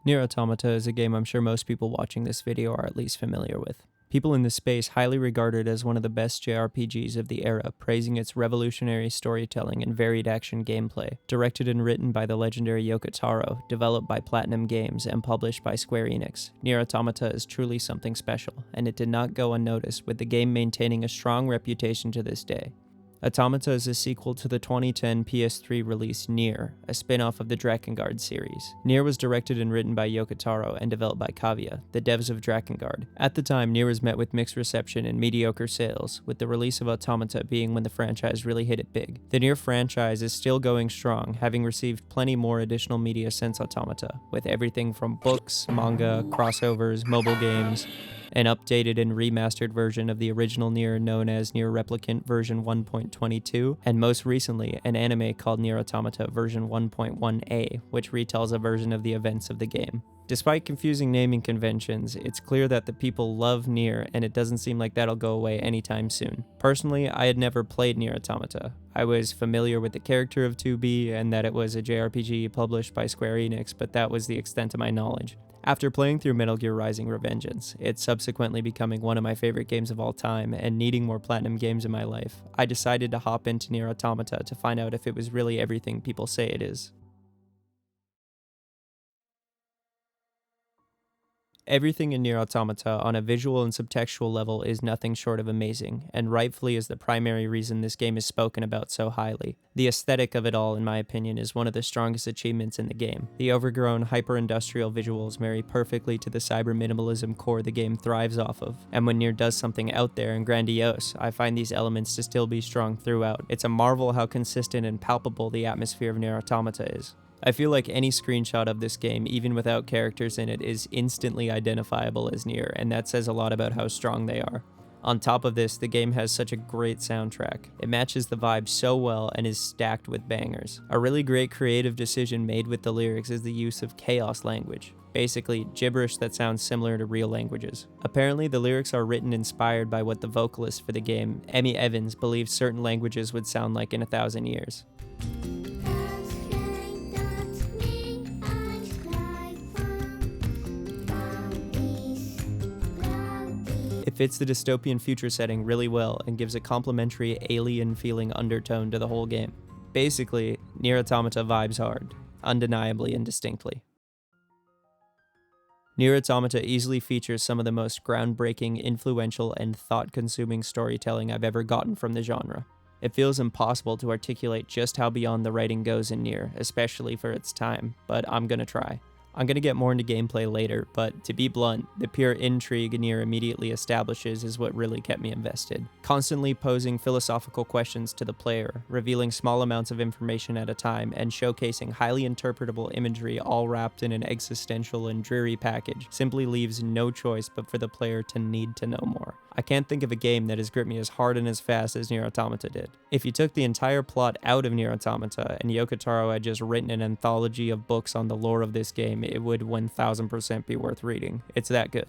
Nier Automata is a game I'm sure most people watching this video are at least familiar with. People in this space highly regard it as one of the best JRPGs of the era, praising its revolutionary storytelling and varied action gameplay. Directed and written by the legendary Yoko Taro, developed by Platinum Games, and published by Square Enix, Nier Automata is truly something special, and it did not go unnoticed, with the game maintaining a strong reputation to this day. Automata is a sequel to the 2010 PS3 release Nier, a spin-off of the Drakengard series. Nier was directed and written by Yoko Taro and developed by Kavia, the devs of Drakengard. At the time, Nier was met with mixed reception and mediocre sales, with the release of Automata being when the franchise really hit it big. The Nier franchise is still going strong, having received plenty more additional media since Automata, with everything from books, manga, crossovers, mobile games, an updated and remastered version of the original Nier known as Nier Replicant version 1.22, and most recently, an anime called Nier Automata version 1.1a, which retells a version of the events of the game. Despite confusing naming conventions, it's clear that the people love Nier, and it doesn't seem like that'll go away anytime soon. Personally, I had never played Nier Automata. I was familiar with the character of 2B and that it was a JRPG published by Square Enix, but that was the extent of my knowledge. After playing through Metal Gear Rising: Revengeance, it subsequently becoming one of my favorite games of all time, and needing more Platinum Games in my life, I decided to hop into Nier Automata to find out if it was really everything people say it is. Everything in Nier Automata on a visual and subtextual level is nothing short of amazing, and rightfully is the primary reason this game is spoken about so highly. The aesthetic of it all, in my opinion, is one of the strongest achievements in the game. The overgrown, hyper-industrial visuals marry perfectly to the cyber-minimalism core the game thrives off of, and when Nier does something out there and grandiose, I find these elements to still be strong throughout. It's a marvel how consistent and palpable the atmosphere of Nier Automata is. I feel like any screenshot of this game, even without characters in it, is instantly identifiable as Nier, and that says a lot about how strong they are. On top of this, the game has such a great soundtrack. It matches the vibe so well and is stacked with bangers. A really great creative decision made with the lyrics is the use of chaos language. Basically, gibberish that sounds similar to real languages. Apparently, the lyrics are written inspired by what the vocalist for the game, Emmy Evans, believed certain languages would sound like in 1,000 years. It fits the dystopian future setting really well and gives a complimentary alien-feeling undertone to the whole game. Basically, Nier Automata vibes hard, undeniably and distinctly. Nier Automata easily features some of the most groundbreaking, influential, and thought-consuming storytelling I've ever gotten from the genre. It feels impossible to articulate just how beyond the writing goes in Nier, especially for its time, but I'm gonna try. I'm gonna get more into gameplay later, but to be blunt, the pure intrigue Nier immediately establishes is what really kept me invested. Constantly posing philosophical questions to the player, revealing small amounts of information at a time, and showcasing highly interpretable imagery all wrapped in an existential and dreary package simply leaves no choice but for the player to need to know more. I can't think of a game that has gripped me as hard and as fast as Nier Automata did. If you took the entire plot out of Nier Automata and Yoko Taro had just written an anthology of books on the lore of this game, it would 1000% be worth reading. It's that good.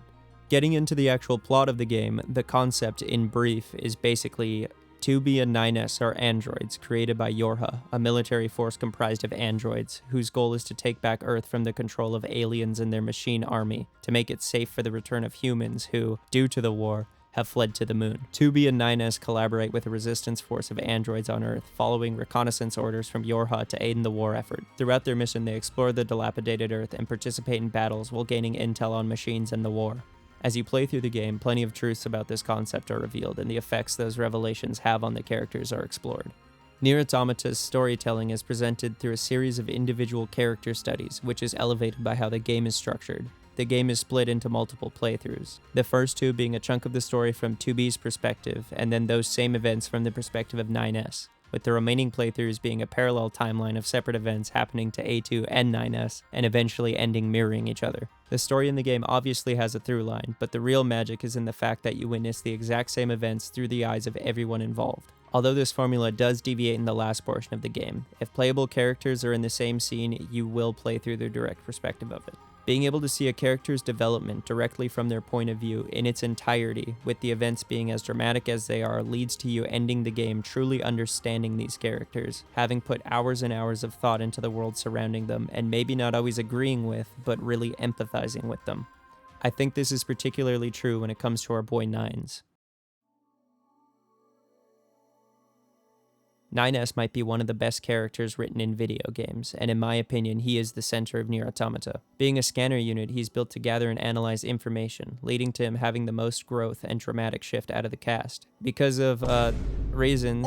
Getting into the actual plot of the game, the concept in brief is basically 2B and 9S are androids created by Yorha, a military force comprised of androids, whose goal is to take back Earth from the control of aliens and their machine army, to make it safe for the return of humans who, due to the war, have fled to the moon. 2B and 9S collaborate with a resistance force of androids on Earth, following reconnaissance orders from Yorha to aid in the war effort. Throughout their mission, they explore the dilapidated Earth and participate in battles while gaining intel on machines and the war. As you play through the game, plenty of truths about this concept are revealed, and the effects those revelations have on the characters are explored. Nier Automata's storytelling is presented through a series of individual character studies, which is elevated by how the game is structured. The game is split into multiple playthroughs, the first two being a chunk of the story from 2B's perspective, and then those same events from the perspective of 9S, with the remaining playthroughs being a parallel timeline of separate events happening to A2 and 9S, and eventually ending mirroring each other. The story in the game obviously has a through line, but the real magic is in the fact that you witness the exact same events through the eyes of everyone involved. Although this formula does deviate in the last portion of the game, if playable characters are in the same scene, you will play through their direct perspective of it. Being able to see a character's development directly from their point of view in its entirety, with the events being as dramatic as they are, leads to you ending the game truly understanding these characters, having put hours and hours of thought into the world surrounding them, and maybe not always agreeing with, but really empathizing with them. I think this is particularly true when it comes to our boy Nines. 9S might be one of the best characters written in video games, and in my opinion, he is the center of Nier Automata. Being a scanner unit, he's built to gather and analyze information, leading to him having the most growth and dramatic shift out of the cast. Because of, reasons,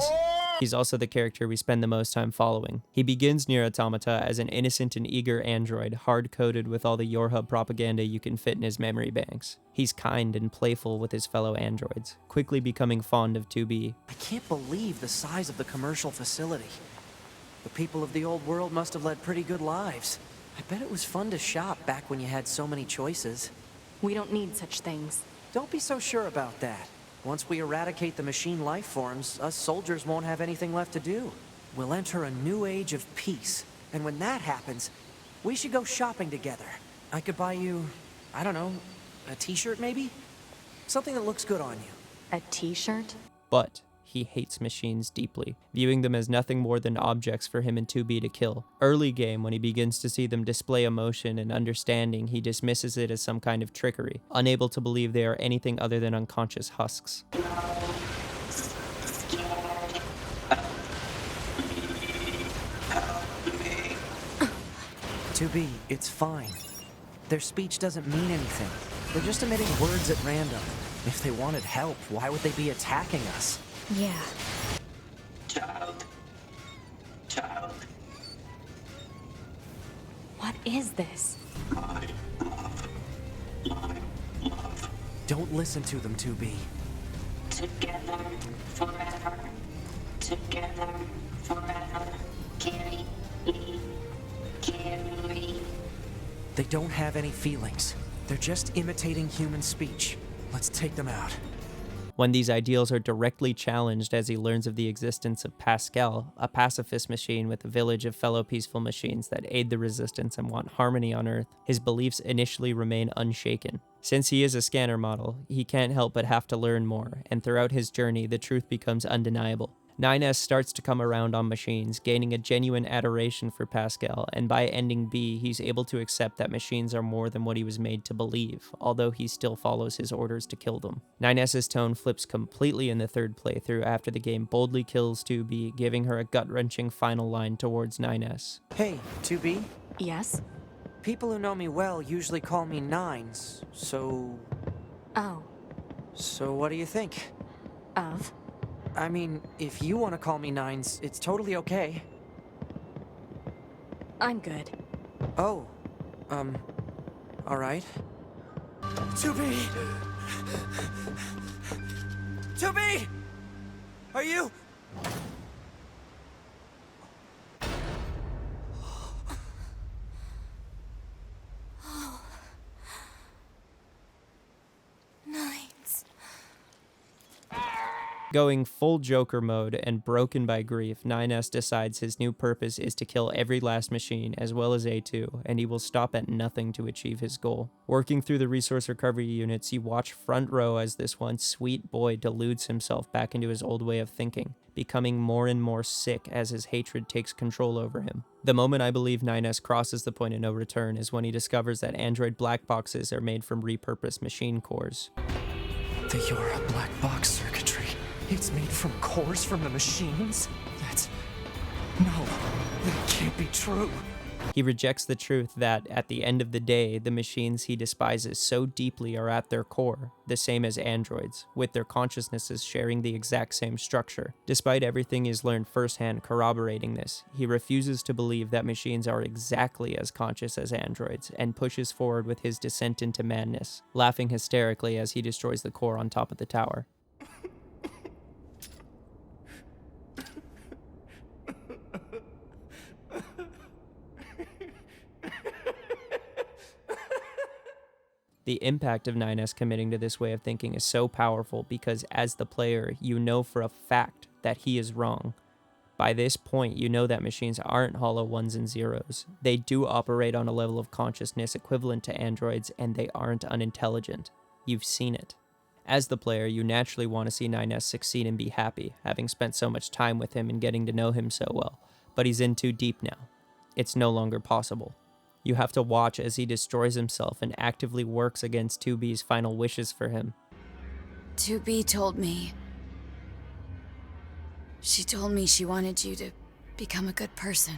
he's also the character we spend the most time following. He begins Nier Automata as an innocent and eager android, hard-coded with all the YourHub propaganda you can fit in his memory banks. He's kind and playful with his fellow androids, quickly becoming fond of 2B. I can't believe the size of the commercial facility. The people of the old world must have led pretty good lives. I bet it was fun to shop back when you had so many choices. We don't need such things. Don't be so sure about that. Once we eradicate the machine life forms, us soldiers won't have anything left to do. We'll enter a new age of peace. And when that happens, we should go shopping together. I could buy you, I don't know, a t-shirt maybe? Something that looks good on you. A t-shirt? But he hates machines deeply, viewing them as nothing more than objects for him and 2B to kill. Early game, when he begins to see them display emotion and understanding, he dismisses it as some kind of trickery, unable to believe they are anything other than unconscious husks. 2B, it's fine. Their speech doesn't mean anything. They're just emitting words at random. If they wanted help, why would they be attacking us? Yeah. Child. What is this? My love. Don't listen to them, 2B. Together forever. Together forever. Carry me. They don't have any feelings. They're just imitating human speech. Let's take them out. When these ideals are directly challenged as he learns of the existence of Pascal, a pacifist machine with a village of fellow peaceful machines that aid the resistance and want harmony on Earth, his beliefs initially remain unshaken. Since he is a scanner model, he can't help but have to learn more, and throughout his journey, the truth becomes undeniable. 9S starts to come around on machines, gaining a genuine adoration for Pascal, and by ending B, he's able to accept that machines are more than what he was made to believe, although he still follows his orders to kill them. 9S's tone flips completely in the third playthrough after the game boldly kills 2B, giving her a gut-wrenching final line towards 9S. Hey, 2B? Yes? People who know me well usually call me Nines, so... Oh. So what do you think? Of? I mean, if you want to call me Nines, it's totally okay. I'm good. Oh, alright. 2B! 2B! Are you... Going full Joker mode and broken by grief, 9S decides his new purpose is to kill every last machine as well as A2, and he will stop at nothing to achieve his goal. Working through the resource recovery units, you watch front row as this once sweet boy deludes himself back into his old way of thinking, becoming more and more sick as his hatred takes control over him. The moment I believe 9S crosses the point of no return is when he discovers that android black boxes are made from repurposed machine cores. The Yora black box circuitry. It's made from cores from the machines? No, that can't be true. He rejects the truth that, at the end of the day, the machines he despises so deeply are at their core, the same as androids, with their consciousnesses sharing the exact same structure. Despite everything he's learned firsthand corroborating this, he refuses to believe that machines are exactly as conscious as androids, and pushes forward with his descent into madness, laughing hysterically as he destroys the core on top of the tower. The impact of 9S committing to this way of thinking is so powerful because as the player, you know for a fact that he is wrong. By this point, you know that machines aren't hollow ones and zeros. They do operate on a level of consciousness equivalent to androids, and they aren't unintelligent. You've seen it. As the player, you naturally want to see 9S succeed and be happy, having spent so much time with him and getting to know him so well. But he's in too deep now. It's no longer possible. You have to watch as he destroys himself and actively works against 2B's final wishes for him. 2B told me... She told me she wanted you to become a good person.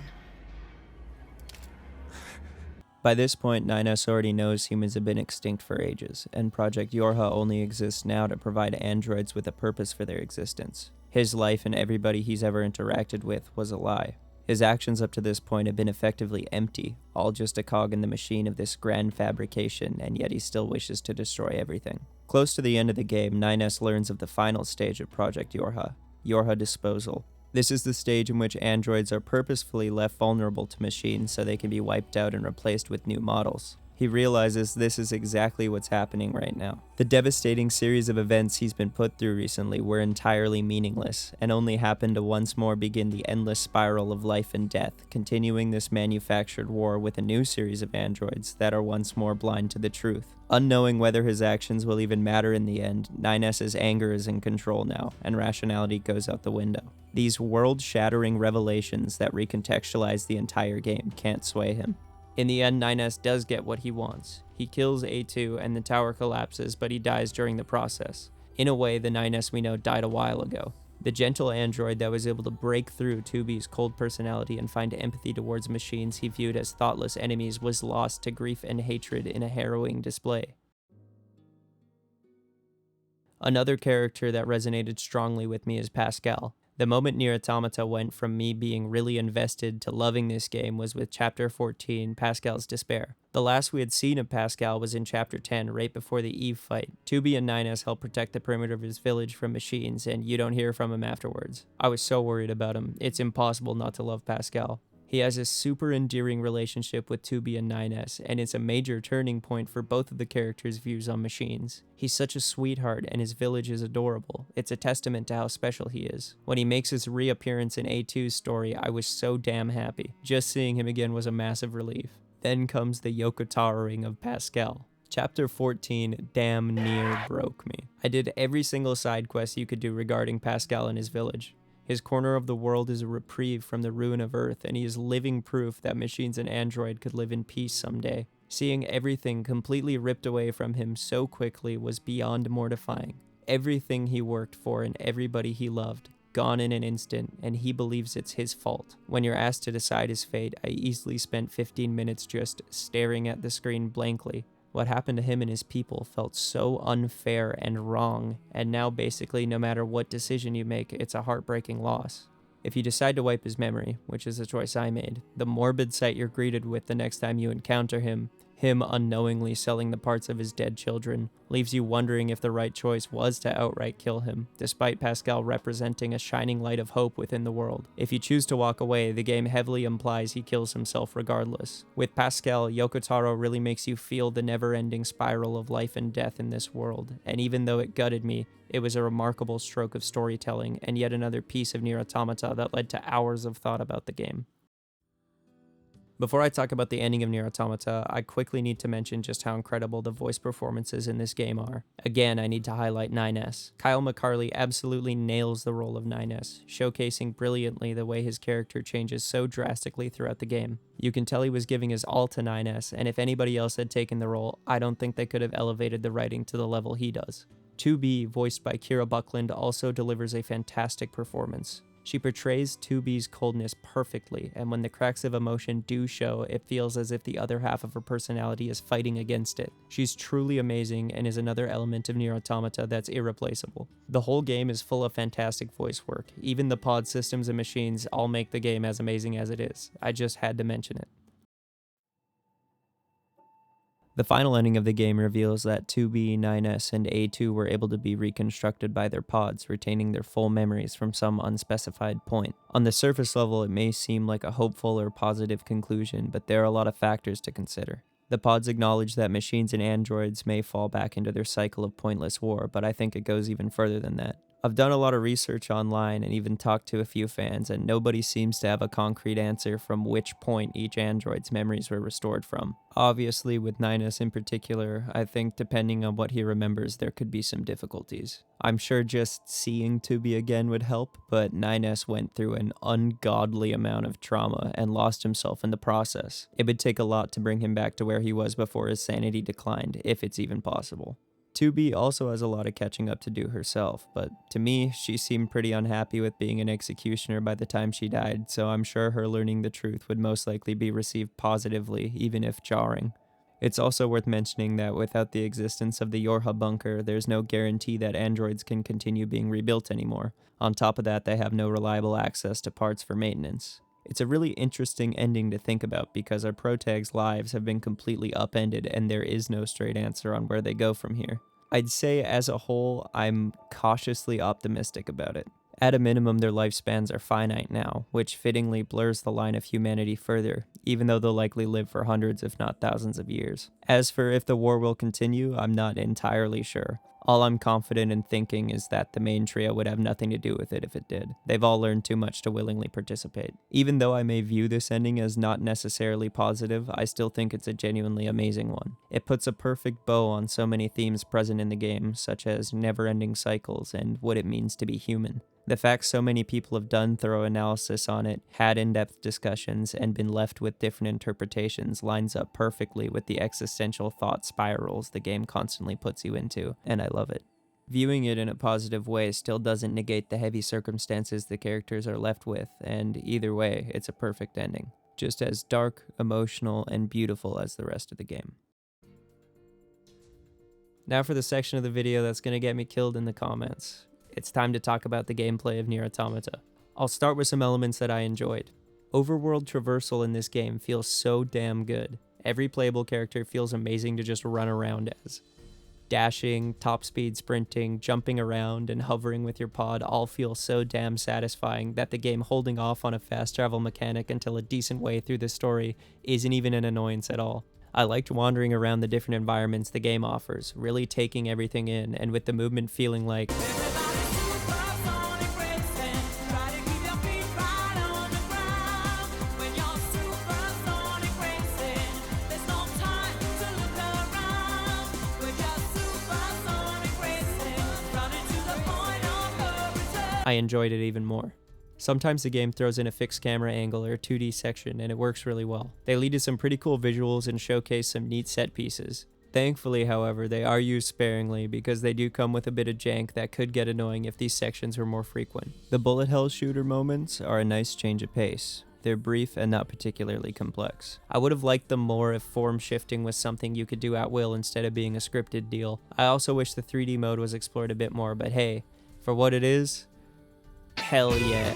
By this point, 9S already knows humans have been extinct for ages, and Project Yorha only exists now to provide androids with a purpose for their existence. His life and everybody he's ever interacted with was a lie. His actions up to this point have been effectively empty, all just a cog in the machine of this grand fabrication, and yet he still wishes to destroy everything. Close to the end of the game, 9S learns of the final stage of Project Yorha, Yorha Disposal. This is the stage in which androids are purposefully left vulnerable to machines so they can be wiped out and replaced with new models. He realizes this is exactly what's happening right now. The devastating series of events he's been put through recently were entirely meaningless, and only happened to once more begin the endless spiral of life and death, continuing this manufactured war with a new series of androids that are once more blind to the truth. Unknowing whether his actions will even matter in the end, 9S's anger is in control now, and rationality goes out the window. These world-shattering revelations that recontextualize the entire game can't sway him. In the end, 9S does get what he wants. He kills A2 and the tower collapses, but he dies during the process. In a way, the 9S we know died a while ago. The gentle android that was able to break through 2B's cold personality and find empathy towards machines he viewed as thoughtless enemies was lost to grief and hatred in a harrowing display. Another character that resonated strongly with me is Pascal. The moment Nier Automata went from me being really invested to loving this game was with Chapter 14, Pascal's Despair. The last we had seen of Pascal was in Chapter 10, right before the Eve fight. 2B and 9S help protect the perimeter of his village from machines, and you don't hear from him afterwards. I was so worried about him. It's impossible not to love Pascal. He has a super endearing relationship with 2B and 9S, and it's a major turning point for both of the characters' views on machines. He's such a sweetheart, and his village is adorable. It's a testament to how special he is. When he makes his reappearance in A2's story, I was so damn happy. Just seeing him again was a massive relief. Then comes the Yoko-Taroing of Pascal. Chapter 14 damn near broke me. I did every single side quest you could do regarding Pascal and his village. His corner of the world is a reprieve from the ruin of Earth, and he is living proof that machines and android could live in peace someday. Seeing everything completely ripped away from him so quickly was beyond mortifying. Everything he worked for and everybody he loved, gone in an instant, and he believes it's his fault. When you're asked to decide his fate, I easily spent 15 minutes just staring at the screen blankly. What happened to him and his people felt so unfair and wrong, and now basically no matter what decision you make, it's a heartbreaking loss. If you decide to wipe his memory, which is a choice I made, the morbid sight you're greeted with the next time you encounter him unknowingly selling the parts of his dead children, leaves you wondering if the right choice was to outright kill him, despite Pascal representing a shining light of hope within the world. If you choose to walk away, the game heavily implies he kills himself regardless. With Pascal, Yoko-Taro really makes you feel the never-ending spiral of life and death in this world, and even though it gutted me, it was a remarkable stroke of storytelling, and yet another piece of Nier Automata that led to hours of thought about the game. Before I talk about the ending of Nier Automata, I quickly need to mention just how incredible the voice performances in this game are. Again, I need to highlight 9S. Kyle McCarley absolutely nails the role of 9S, showcasing brilliantly the way his character changes so drastically throughout the game. You can tell he was giving his all to 9S, and if anybody else had taken the role, I don't think they could have elevated the writing to the level he does. 2B, voiced by Kira Buckland, also delivers a fantastic performance. She portrays 2B's coldness perfectly, and when the cracks of emotion do show, it feels as if the other half of her personality is fighting against it. She's truly amazing and is another element of Nier Automata that's irreplaceable. The whole game is full of fantastic voice work. Even the pod systems and machines all make the game as amazing as it is. I just had to mention it. The final ending of the game reveals that 2B, 9S, and A2 were able to be reconstructed by their pods, retaining their full memories from some unspecified point. On the surface level, it may seem like a hopeful or positive conclusion, but there are a lot of factors to consider. The pods acknowledge that machines and androids may fall back into their cycle of pointless war, but I think it goes even further than that. I've done a lot of research online and even talked to a few fans, and nobody seems to have a concrete answer from which point each android's memories were restored from. Obviously, with 9S in particular, I think depending on what he remembers, there could be some difficulties. I'm sure just seeing 2B again would help, but 9S went through an ungodly amount of trauma and lost himself in the process. It would take a lot to bring him back to where he was before his sanity declined, if it's even possible. 2B also has a lot of catching up to do herself, but to me, she seemed pretty unhappy with being an executioner by the time she died, so I'm sure her learning the truth would most likely be received positively, even if jarring. It's also worth mentioning that without the existence of the Yorha bunker, there's no guarantee that androids can continue being rebuilt anymore. On top of that, they have no reliable access to parts for maintenance. It's a really interesting ending to think about because our protag's lives have been completely upended and there is no straight answer on where they go from here. I'd say as a whole, I'm cautiously optimistic about it. At a minimum, their lifespans are finite now, which fittingly blurs the line of humanity further, even though they'll likely live for hundreds if not thousands of years. As for if the war will continue, I'm not entirely sure. All I'm confident in thinking is that the main trio would have nothing to do with it if it did. They've all learned too much to willingly participate. Even though I may view this ending as not necessarily positive, I still think it's a genuinely amazing one. It puts a perfect bow on so many themes present in the game, such as never-ending cycles and what it means to be human. The fact so many people have done thorough analysis on it, had in-depth discussions, and been left with different interpretations lines up perfectly with the existential thought spirals the game constantly puts you into, and I love it. Viewing it in a positive way still doesn't negate the heavy circumstances the characters are left with, and either way, it's a perfect ending. Just as dark, emotional, and beautiful as the rest of the game. Now for the section of the video that's gonna get me killed in the comments. It's time to talk about the gameplay of Nier Automata. I'll start with some elements that I enjoyed. Overworld traversal in this game feels so damn good. Every playable character feels amazing to just run around as. Dashing, top speed sprinting, jumping around, and hovering with your pod all feel so damn satisfying that the game holding off on a fast travel mechanic until a decent way through the story isn't even an annoyance at all. I liked wandering around the different environments the game offers, really taking everything in, and with the movement feeling like I enjoyed it even more. Sometimes the game throws in a fixed camera angle or a 2D section and it works really well. They lead to some pretty cool visuals and showcase some neat set pieces. Thankfully, however, they are used sparingly because they do come with a bit of jank that could get annoying if these sections were more frequent. The bullet hell shooter moments are a nice change of pace. They're brief and not particularly complex. I would have liked them more if form shifting was something you could do at will instead of being a scripted deal. I also wish the 3D mode was explored a bit more, but hey, for what it is, hell yeah.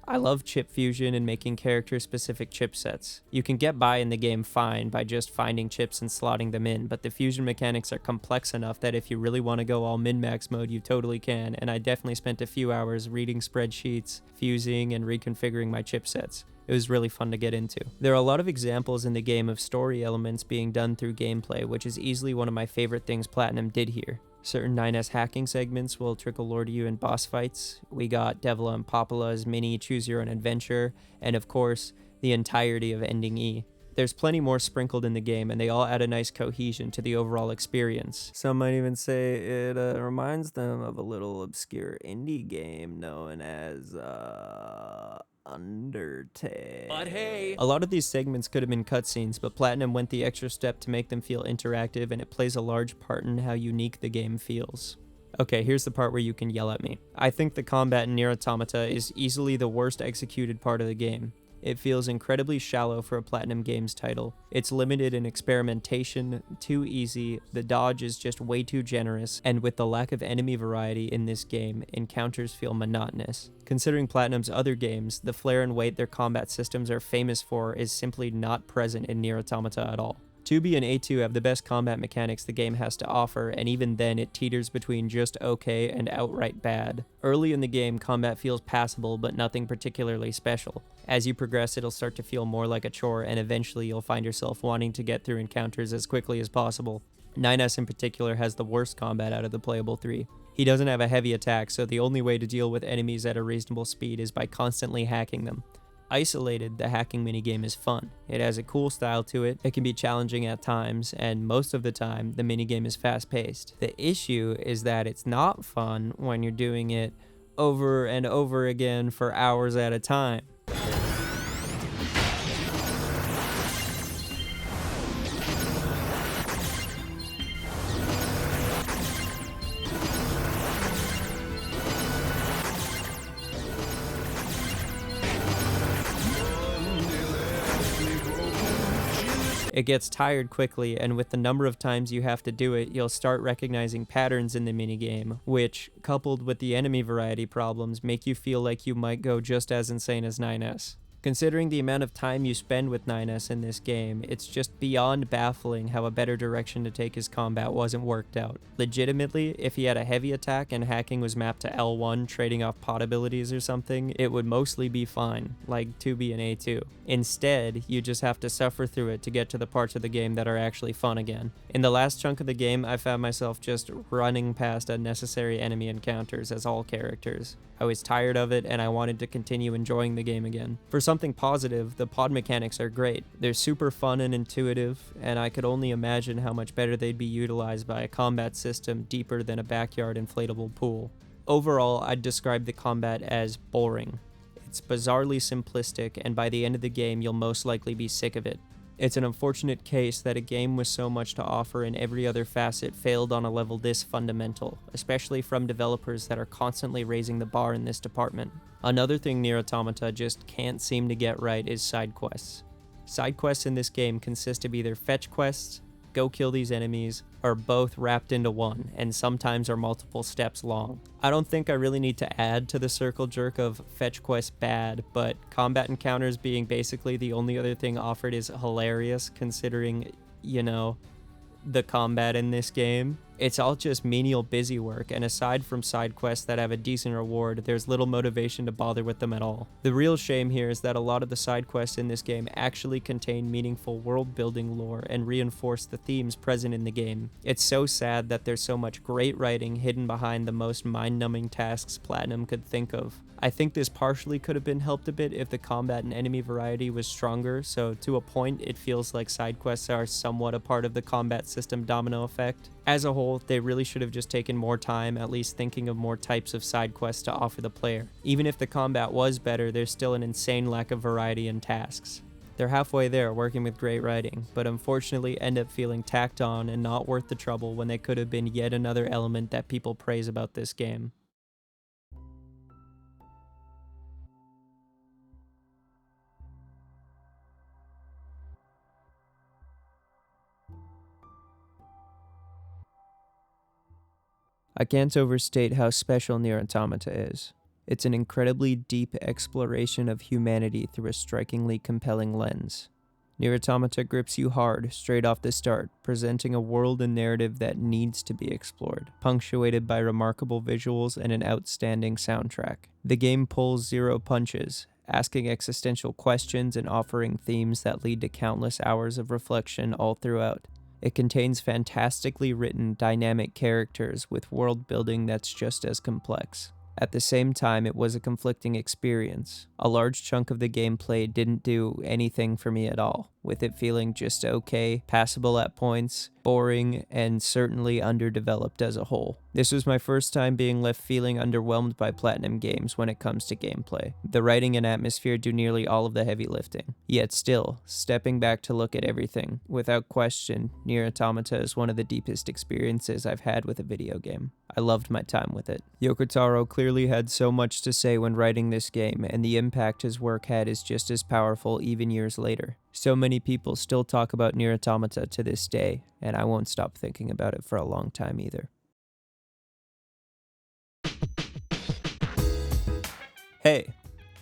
I love chip fusion and making character-specific chipsets. You can get by in the game fine by just finding chips and slotting them in, but the fusion mechanics are complex enough that if you really want to go all min-max mode, you totally can, and I definitely spent a few hours reading spreadsheets, fusing, and reconfiguring my chipsets. It was really fun to get into. There are a lot of examples in the game of story elements being done through gameplay, which is easily one of my favorite things Platinum did here. Certain 9S hacking segments will trickle lore to you in boss fights. We got Devla and Popola's mini choose your own adventure, and of course, the entirety of Ending E. There's plenty more sprinkled in the game, and they all add a nice cohesion to the overall experience. Some might even say it reminds them of a little obscure indie game known as, Undertale. But hey! A lot of these segments could have been cutscenes, but Platinum went the extra step to make them feel interactive, and it plays a large part in how unique the game feels. Okay, here's the part where you can yell at me. I think the combat in Nier Automata is easily the worst executed part of the game. It feels incredibly shallow for a Platinum Games title. It's limited in experimentation, too easy, the dodge is just way too generous, and with the lack of enemy variety in this game, encounters feel monotonous. Considering Platinum's other games, the flair and weight their combat systems are famous for is simply not present in Nier Automata at all. 2B and A2 have the best combat mechanics the game has to offer, and even then it teeters between just okay and outright bad. Early in the game, combat feels passable, but nothing particularly special. As you progress, it'll start to feel more like a chore, and eventually you'll find yourself wanting to get through encounters as quickly as possible. 9S in particular has the worst combat out of the playable three. He doesn't have a heavy attack, so the only way to deal with enemies at a reasonable speed is by constantly hacking them. Isolated, the hacking minigame is fun. It has a cool style to it, it can be challenging at times, and most of the time, the minigame is fast-paced. The issue is that it's not fun when you're doing it over and over again for hours at a time. It gets tired quickly, and with the number of times you have to do it, you'll start recognizing patterns in the minigame, which, coupled with the enemy variety problems, make you feel like you might go just as insane as 9S. Considering the amount of time you spend with 9S in this game, it's just beyond baffling how a better direction to take his combat wasn't worked out. Legitimately, if he had a heavy attack and hacking was mapped to L1 trading off pot abilities or something, it would mostly be fine, like 2B and A2. Instead, you just have to suffer through it to get to the parts of the game that are actually fun again. In the last chunk of the game, I found myself just running past unnecessary enemy encounters as all characters. I was tired of it, and I wanted to continue enjoying the game again. For something positive, the pod mechanics are great. They're super fun and intuitive, and I could only imagine how much better they'd be utilized by a combat system deeper than a backyard inflatable pool. Overall, I'd describe the combat as boring. It's bizarrely simplistic, and by the end of the game, you'll most likely be sick of it. It's an unfortunate case that a game with so much to offer in every other facet failed on a level this fundamental, especially from developers that are constantly raising the bar in this department. Another thing Nier Automata just can't seem to get right is side quests. Side quests in this game consist of either fetch quests, go kill these enemies, or both wrapped into one, and sometimes are multiple steps long. I don't think I really need to add to the circle jerk of fetch quests bad, but combat encounters being basically the only other thing offered is hilarious considering, the combat in this game. It's all just menial busy work, and aside from side quests that have a decent reward, there's little motivation to bother with them at all. The real shame here is that a lot of the side quests in this game actually contain meaningful world-building lore and reinforce the themes present in the game. It's so sad that there's so much great writing hidden behind the most mind-numbing tasks Platinum could think of. I think this partially could have been helped a bit if the combat and enemy variety was stronger, so to a point it feels like side quests are somewhat a part of the combat system domino effect. As a whole, they really should have just taken more time at least thinking of more types of side quests to offer the player. Even if the combat was better, there's still an insane lack of variety in tasks. They're halfway there, working with great writing, but unfortunately end up feeling tacked on and not worth the trouble when they could have been yet another element that people praise about this game. I can't overstate how special Nier Automata is. It's an incredibly deep exploration of humanity through a strikingly compelling lens. Nier Automata grips you hard, straight off the start, presenting a world and narrative that needs to be explored, punctuated by remarkable visuals and an outstanding soundtrack. The game pulls zero punches, asking existential questions and offering themes that lead to countless hours of reflection all throughout. It contains fantastically written, dynamic characters with world building that's just as complex. At the same time, it was a conflicting experience. A large chunk of the gameplay didn't do anything for me at all, with it feeling just okay, passable at points, boring, and certainly underdeveloped as a whole. This was my first time being left feeling underwhelmed by Platinum games when it comes to gameplay. The writing and atmosphere do nearly all of the heavy lifting. Yet still, stepping back to look at everything, without question, Nier Automata is one of the deepest experiences I've had with a video game. I loved my time with it. Yoko Taro clearly had so much to say when writing this game, and the impact his work had is just as powerful even years later. So many people still talk about Nier Automata to this day, and I won't stop thinking about it for a long time either. Hey,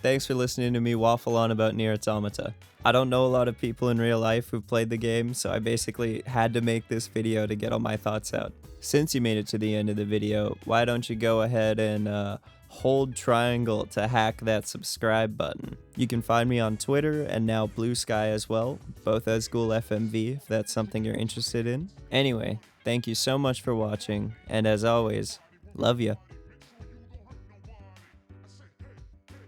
thanks for listening to me waffle on about Nier Automata. I don't know a lot of people in real life who've played the game, so I basically had to make this video to get all my thoughts out. Since you made it to the end of the video, why don't you go ahead and hold triangle to hack that subscribe button. You can find me on Twitter and now Blue Sky as well, both as GhoulFMV if that's something you're interested in. Anyway, thank you so much for watching, and as always, Love ya.